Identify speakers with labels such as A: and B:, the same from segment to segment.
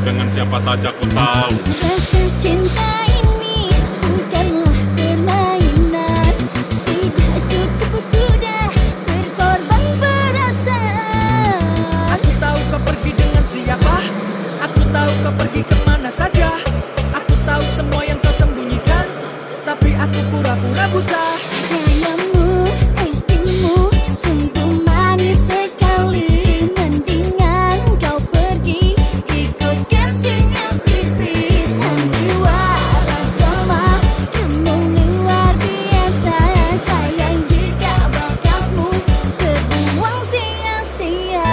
A: dengan siapa saja ku tahu.
B: Rasa cinta ini bukanlah permainan. Sudah cukup, sudah berkorban perasaan.
C: Aku tahu kau pergi dengan siapa, aku tahu kau pergi kemana saja. Aku tahu semua yang kau sembunyikan, tapi aku pura-pura buta.
B: Gayamu, aktingmu, sungguh manis sekali. Mendingan kau pergi ikut casting MTV. Sandiwara drama, kamu luar biasa. Sayang jika bakatmu terbuang sia-sia.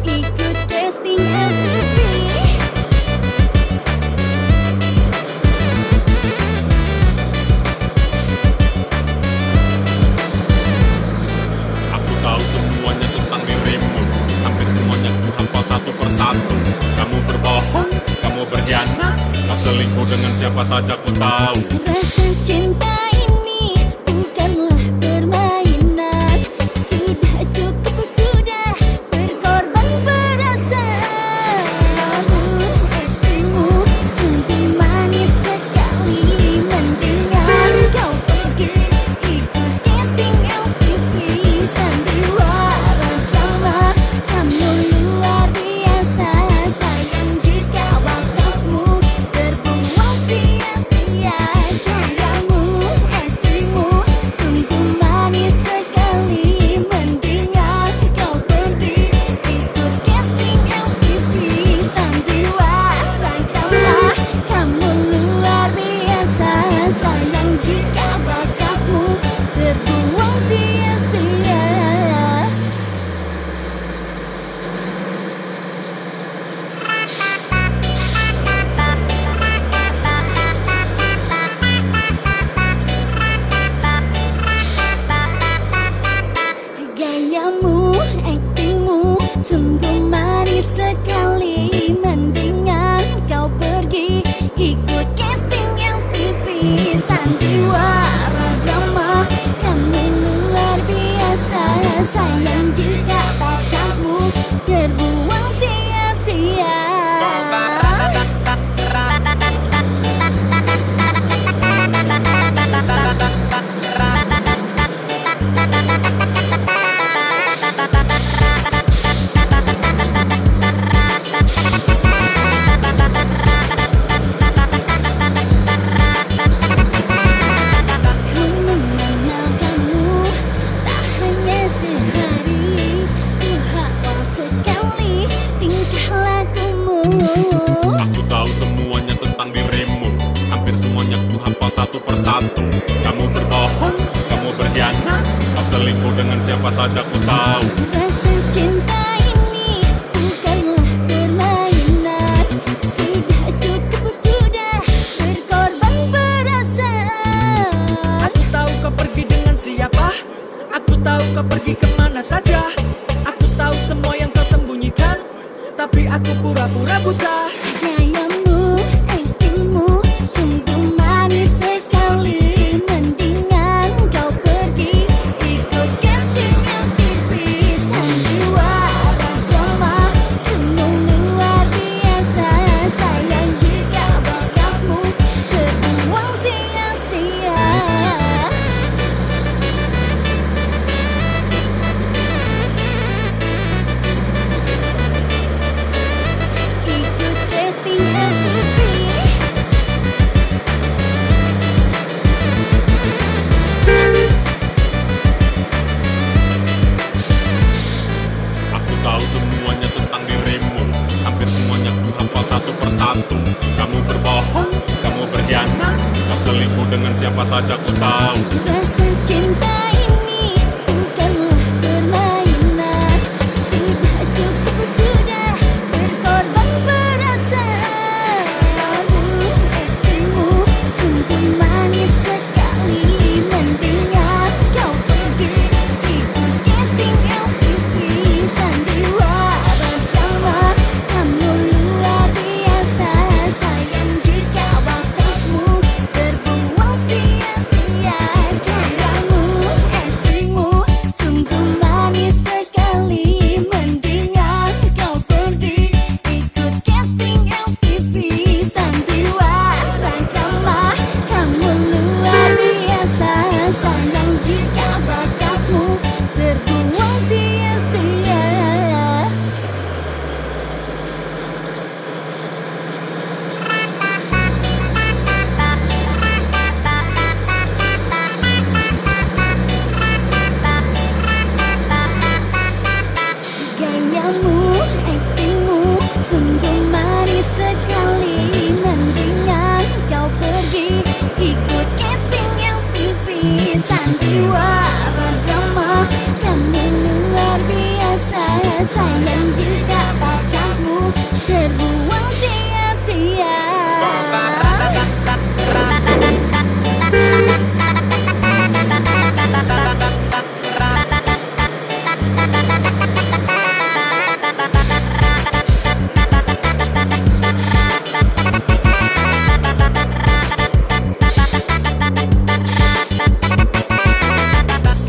B: Ikut casting MTV.
A: Aku tahu semuanya tentang dirimu, hampir semuanya ku hafal satu persatu. Kamu berbohong, kamu berkhianat, kau selingkuh dengan siapa saja ku tahu.
B: Rasa cinta ini bukanlah permainan. Sudah cukup, sudah berkorban perasaan. Aktingmu sungguh manis sekali. Mendingan kau pergi ikut casting MTV. Sandiwara drama, kamu luar biasa. Sayang jika bakatmu terbuang sia-sia. Gayamu, aktingmu sungguh manis sekali. Mendingan kau pergi ikut casting MTV. Sandiwara drama, kamu luar biasa. Sayang jika bakatmu terbuang sia-sia. Gayamu, aktingmu sungguh manis sekali. Mendingan kau pergi ikut casting MTV. Sandiwara drama, kamu luar biasa. Sayang jika bakatmu terbuang sia-sia. Ku mengenal kamu tak hanya sehari. Ku hafal sekali tingkah lakumu.
A: Aku tahu semuanya tentang dirimu, hampir semuanya ku hafal satu persatu. Kamu berbohong, kamu berkhianat, kau selingkuh dengan siapa saja ku tahu.
B: Rasa cinta ini bukanlah permainan. Sudah cukup, sudah berkorban perasaan.
C: Aku tahu kau pergi dengan siapa, aku tahu kau pergi kemana saja. Aku tahu semua yang kau sembunyikan, tapi aku pura-pura buta.
B: Gayamu, aktingmu sungguh manis sekali. Mendingan kau pergi ikut casting MTV. Sandiwara drama, kamu luar biasa. Sayang jika bakatmu terbuang sia-sia. Ikut casting MTV.
A: Aku tahu semuanya tentang dirimu, hampir semuanya ku hafal satu persatu. Kamu berbohong, kamu berkhianat, kau selingkuh dengan siapa saja ku tahu.
B: Rasa cinta ini bukanlah permainan. Sudah cukup, sudah berkorban perasaan. Aktingmu sungguh manis sekali. Mendingan kau pergi ikut casting MTV. Sandiwara drama, kamu luar biasa. Sayang jika bakatmu terbuang sia-sia. Gayamu, Gayamu, aktingmu, sungguh manis sekali. Mendingan kau pergi ikut casting LTV. Sandiwara drama, kamu luar biasa. Sayang jika bakatmu terbuang sia-sia.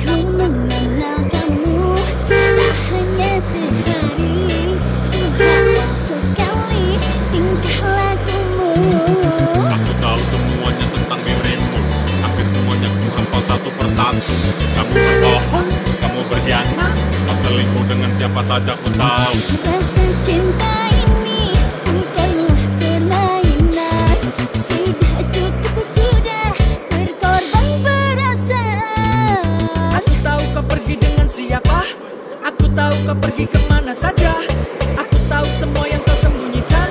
B: Ku mengenal kamu tak hanya sehari. Ku hafal sekali tingkah lakumu.
A: Aku tahu semuanya tentang dirimu, hampir semuanya ku hafal satu persatu. Kamu berbohong, kamu berkhianat, kau selingkuh dengan siapa saja ku tahu.
B: Rasa cinta ini bukanlah permainan. Sudah cukup, sudah berkorban perasaan.
C: Aku tahu kau pergi dengan siapa. Aku tahu kau pergi kemana saja. Aku tahu semua yang kau sembunyikan,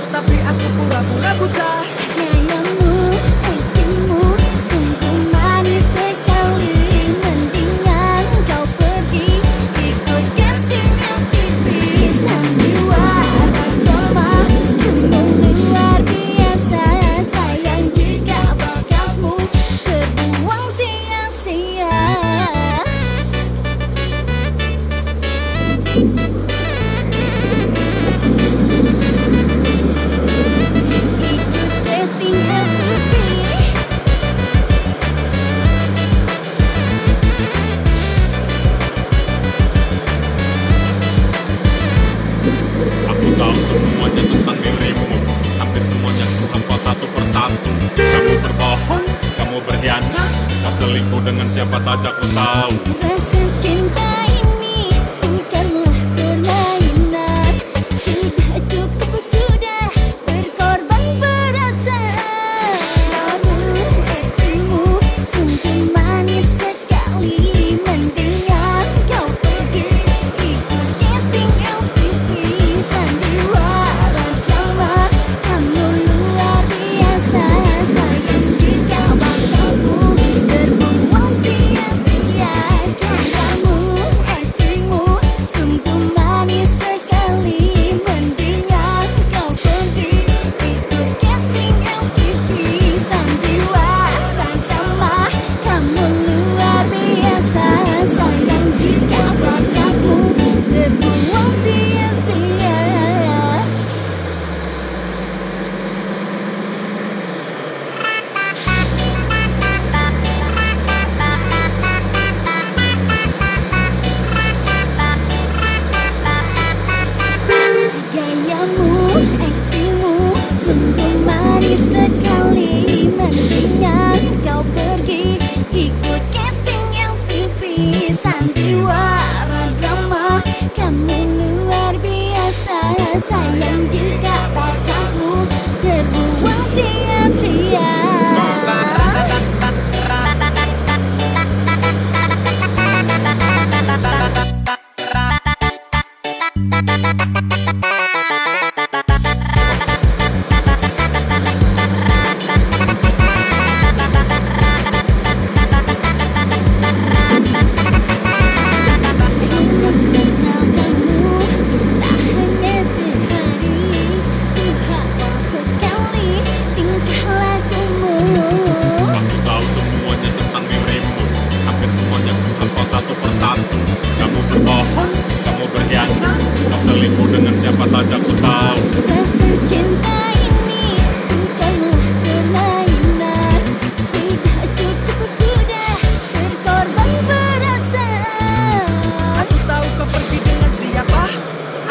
C: tapi aku pura-pura buta.
B: Gayamu, aktingmu, sungguh manis sekali. Mendingan kau pergi ikut casting LTV. Sandiwara drama, kamu luar biasa. Sayang jika bakatmu terbuang sia-sia. Ikut casting LTV.
A: Aku tahu semuanya tentang dirimu, hampir semuanya ku hafal satu persatu. Kamu berbohong, kamu berkhianat, kau selingkuh dengan siapa saja ku tahu.
B: Rasa cinta ini bukanlah permainan. Sudah cukup, sudah berkorban perasaan. Gayamu, aktingmu, sungguh manis sekali. Mendingan kau pergi ikut casting LTV. Sandiwara drama, kamu luar biasa. Sayang jika bakatmu terbuang sia-sia. Gayamu, aktingmu, sungguh manis sekali. Mendingan kau pergi ikut casting LTV. Sandiwara drama, kamu luar biasa. Sayang jika bakatmu terbuang sia-sia. Gayamu, aktingmu, sungguh manis sekali. Mendingan kau pergi ikut casting LTV. Sandiwara drama, kamu luar biasa. Sayang jika bakatmu terbuang sia-sia. Mengenal kamu tak hanya sehari. Ku hafal sekali tingkah lakumu.
A: Aku tahu semuanya tentang dirimu, hampir semuanya ku hafal satu persatu. Kamu berbohong, kamu berkhianat, kau selingkuh dengan siapa saja ku tahu.
B: Rasa cinta ini bukanlah permainan. Sudah cukup, sudah berkorban perasaan.
C: Aku tahu kau pergi dengan siapa.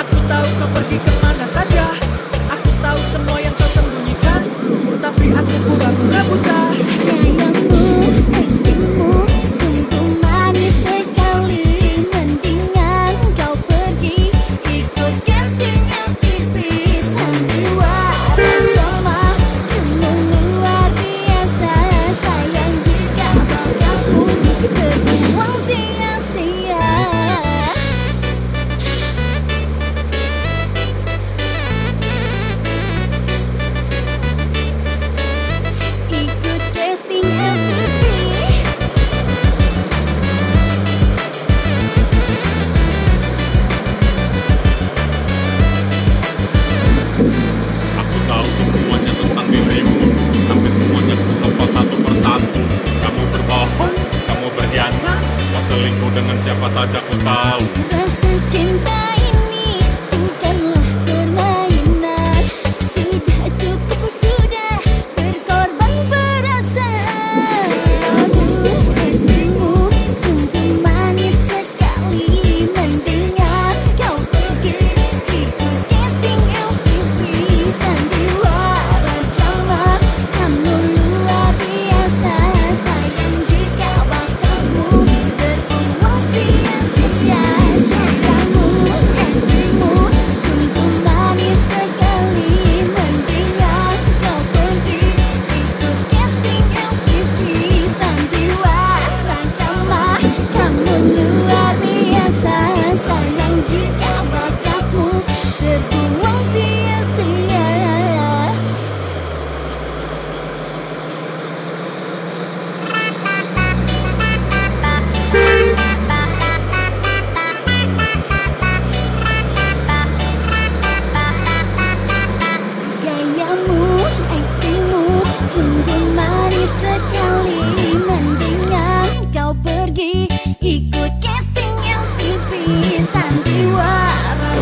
C: Aku tahu kau pergi kemana saja. Aku tahu semua yang kau sembunyikan, tapi aku pura-pura buta.
B: Gayamu, aktingmu, sungguh manis sekali. Mendingan kau pergi ikut casting LTV. Sandiwara drama, kamu luar biasa. Sayang jika bakatmu terbuang sia-sia.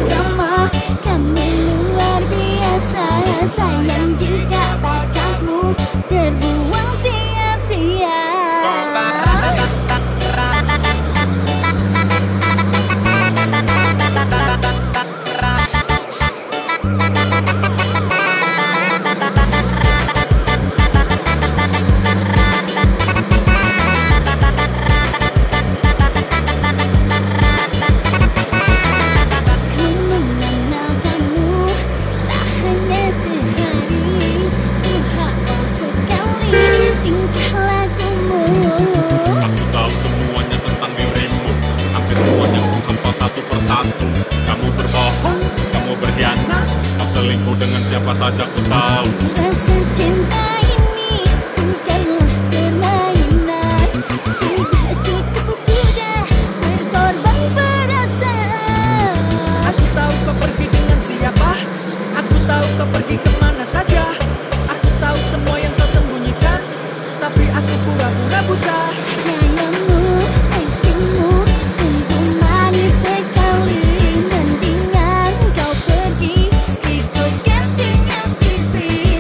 B: drama. Kamu luar biasa sayang, jika bakatmu terbuang sia-sia.
A: Satu persatu, kamu berbohong, kamu berkhianat, kau selingkuh dengan siapa saja ku tahu.
B: Rasa cinta ini bukanlah permainan. Sudah cukup, sudah berkorban perasaan.
C: Aku tahu kau pergi dengan siapa, aku tahu kau pergi kemana saja. Aku tahu semua yang kau sembunyikan, tapi aku pura-pura buta.
B: Gayamu, aktingmu, sungguh manis sekali. Mendingan kau pergi ikut casting MTV.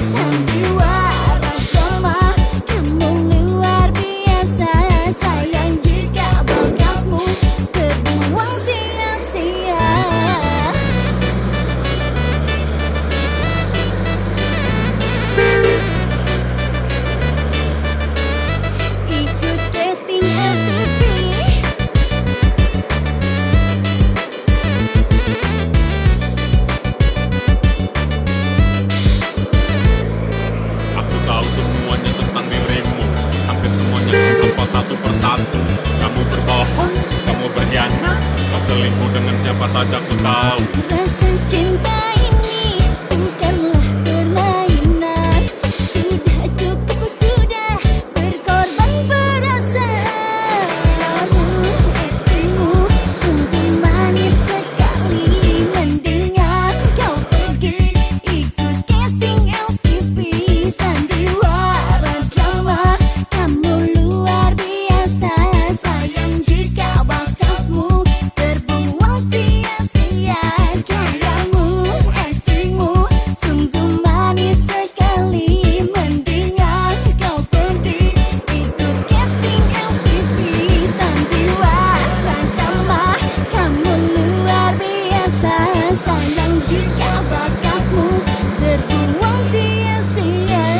B: Sandiwara drama, kamu luar biasa sayang, jika bakatmu terbuang sia-sia. Ikut casting MTV.
A: Aku tahu semuanya tentang dirimu, hampir semuanya ku hafal satu persatu. Kamu berbohong, kamu berkhianat, kau selingkuh dengan siapa saja ku tahu.
B: Rasa cinta ini bukanlah permainan. Sudah cukup, sudah berkorban perasaanmu. Aktingmu sungguh manis sekali. Mendingan kau pergi ikut casting MTV. Sandiwara drama, kamu luar biasa sayang, jika bakatmu terbuang sia-sia. Gayamu, aktingmu sungguh manis sekali. Mendingan kau pergi ikut casting MTV. Sandiwara drama, kamu luar biasa sayang, jika bakatmu terbuang sia-sia.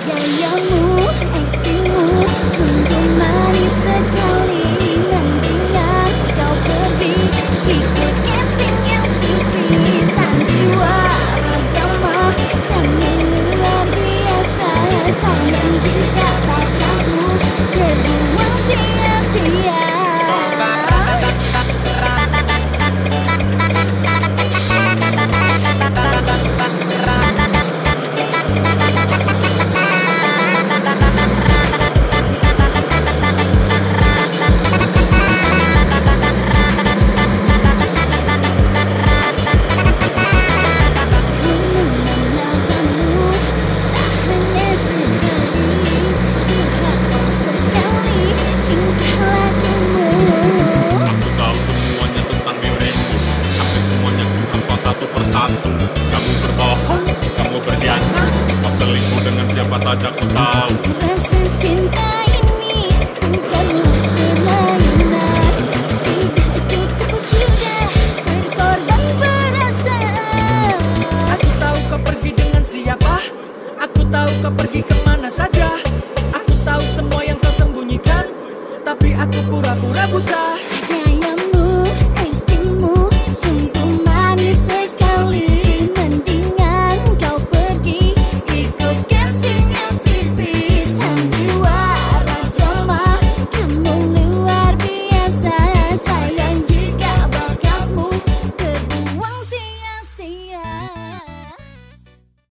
B: Gayamu, aktingmu sungguh manis sekali. Mendingan kau pergi ikut casting MTV. Sandiwara drama, kamu luar biasa sayang, jika bakatmu terbuang sia-sia. Mengenal kamu tak hanya sehari, ku hafal sekali tingkah lakumu.
A: Aku tahu semuanya tentang dirimu, hampir semuanya ku hafal satu persatu. Kamu berbohong, kamu berkhianat, kau selingkuh dengan siapa saja ku tahu.
B: Rasa cinta ini bukanlah permainan. Sudah cukup, sudah berkorban perasaan.
C: Aku tahu kau pergi dengan siapa, aku tahu kau pergi kemana saja.